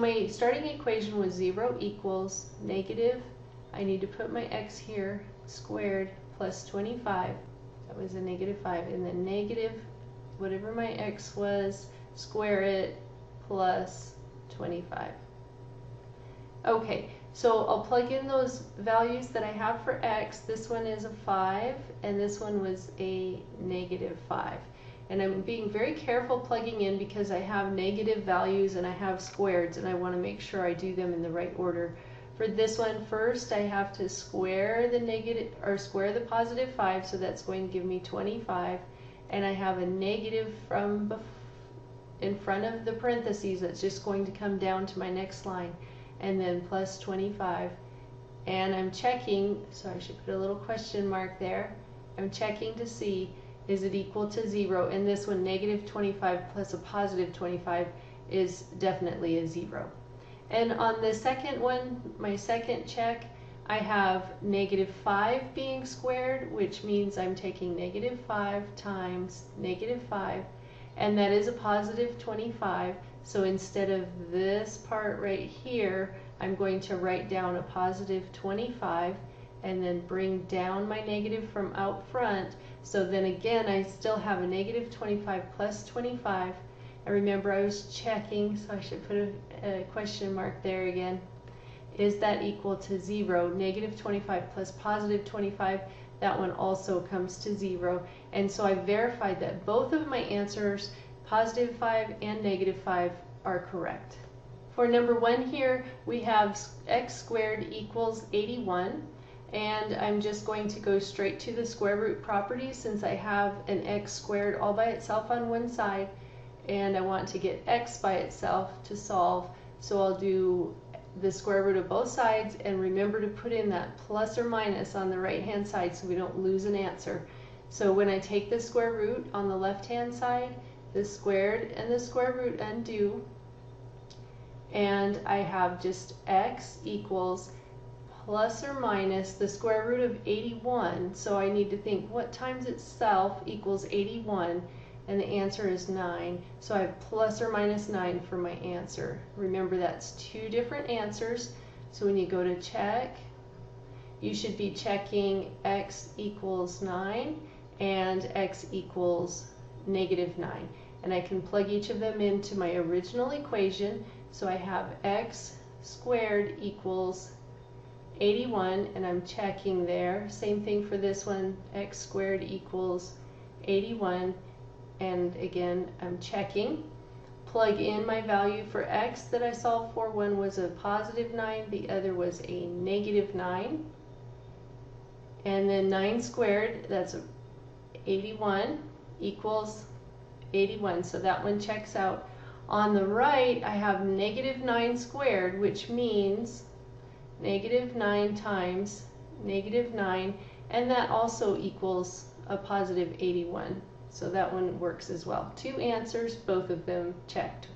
My starting equation was 0 equals negative, I need to put my x here, squared plus 25, that was a negative 5, and then negative, whatever my x was, square it, plus 25. Okay, so I'll plug in those values that I have for x. This one is a 5, and this one was a negative 5. And I'm being very careful plugging in because I have negative values and I have squareds, and I want to make sure I do them in the right order. For this one, first I have to square the negative, or square the positive 5, so that's going to give me 25. And I have a negative from in front of the parentheses that's just going to come down to my next line, and then plus 25. And I'm checking, so I should put a little question mark there. I'm checking to see, is it equal to 0? And this one, negative 25 plus a positive 25, is definitely a 0. And on the second one, my second check, I have negative 5 being squared, which means I'm taking negative 5 times negative 5, and that is a positive 25. So instead of this part right here, I'm going to write down a positive 25 and then bring down my negative from out front. So then again, I still have a negative 25 plus 25. And remember, I was checking, so I should put a question mark there again. Is that equal to 0? Negative 25 plus positive 25, that one also comes to 0. And so I verified that both of my answers, positive 5 and negative 5, are correct. For number 1 here, we have x squared equals 81. And I'm just going to go straight to the square root property since I have an x squared all by itself on one side, and I want to get x by itself to solve. So I'll do the square root of both sides, and remember to put in that plus or minus on the right hand side so we don't lose an answer. So when I take the square root on the left hand side, the squared and the square root undo, and I have just x equals plus or minus the square root of 81. So I need to think what times itself equals 81, and the answer is 9. So I have plus or minus 9 for my answer. Remember, that's two different answers. So when you go to check, you should be checking x equals 9 and x equals negative 9. And I can plug each of them into my original equation. So I have x squared equals 81, and I'm checking there. Same thing for this one, x squared equals 81, and again I'm checking. Plug in my value for x that I solved for. One was a positive 9, the other was a negative 9. And then 9 squared, that's 81, equals 81, so that one checks out. On the right, I have negative 9 squared, which means negative 9 times negative 9, and that also equals a positive 81. So that one works as well. Two answers, both of them checked.